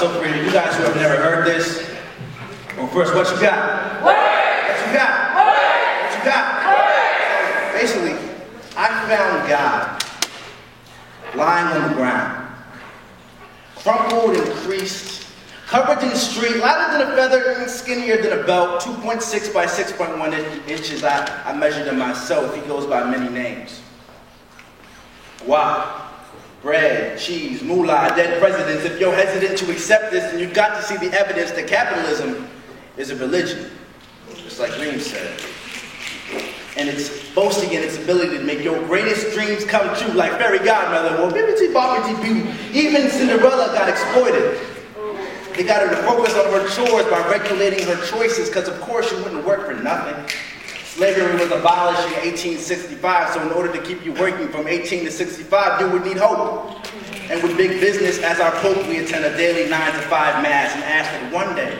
so for you guys who have never heard this, well, first, what you got? What you got? What you got? Basically, I found God lying on the ground, crumpled and creased, covered in street, lighter than a feather, skinnier than a belt, 2.6 by 6.1 inches. I measured him myself. He goes by many names. Wow. Bread, cheese, moolah, dead presidents. If you're hesitant to accept this, then you've got to see the evidence that capitalism is a religion, just like Green said. And it's boasting in its ability to make your greatest dreams come true, like fairy godmother. Well, bibbity boppity boo. Even Cinderella got exploited. They got her to focus on her chores by regulating her choices, because of course she wouldn't work for nothing. Slavery was abolished in 1865, so in order to keep you working from 18 to 65, you would need hope. And with big business as our pope, we attend a daily 9 to 5 mass and ask that one day,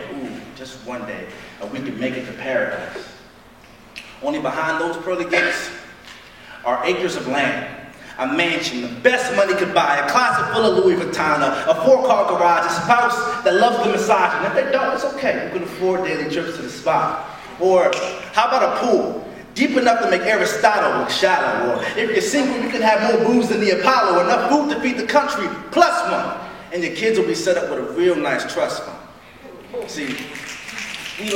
just one day, we could make it to paradise. Only behind those pearly gates are acres of land, a mansion, the best money could buy, a closet full of Louis Vuitton, a 4-car garage, a spouse that loves the massage, and if they don't, it's okay. You can afford daily trips to the spa. Or how about a pool, deep enough to make Aristotle look shallow? Or if you're single, you can have more booze than the Apollo, enough food to feed the country, plus one. And your kids will be set up with a real nice trust fund. See, we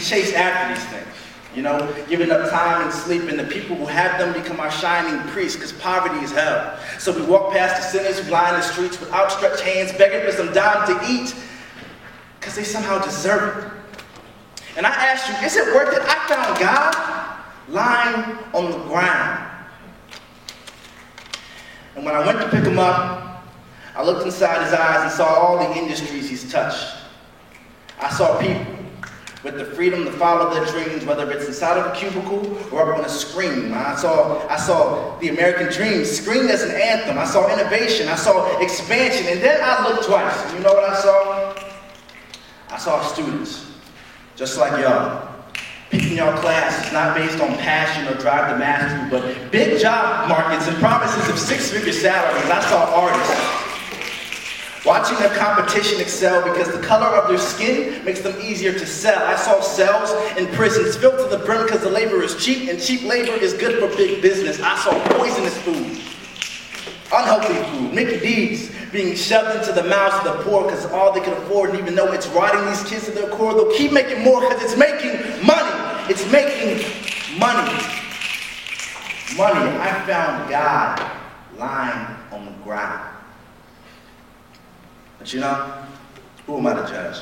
chase after these things, you know, giving up time and sleep, and the people who have them become our shining priests, because poverty is hell. So we walk past the sinners who lie in the streets with outstretched hands, begging for some dime to eat, because they somehow deserve it. And I asked you, is it worth it? I found God lying on the ground. And when I went to pick him up, I looked inside his eyes and saw all the industries he's touched. I saw people with the freedom to follow their dreams, whether it's inside of a cubicle or up on a screen. I saw the American dream screamed as an anthem. I saw innovation. I saw expansion. And then I looked twice. And you know what I saw? I saw students, just like y'all. Picking your class is not based on passion or drive to mastery, but big job markets and promises of 6-figure salaries. I saw artists watching their competition excel because the color of their skin makes them easier to sell. I saw cells in prisons filled to the brim because the labor is cheap, and cheap labor is good for big business. I saw poisonous food, unhealthy food, Mickey D's being shoved into the mouths of the poor because all they can afford, and even though it's rotting these kids to their core, they'll keep making more because it's making money. It's making money. Money. I found God lying on the ground. But you know, who am I to judge?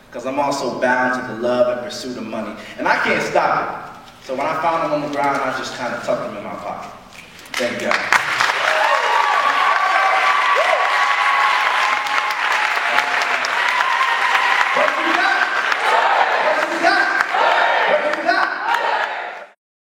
Because I'm also bound to the love and pursuit of money. And I can't stop it. So when I found him on the ground, I just kind of tucked him in my pocket. Thank God.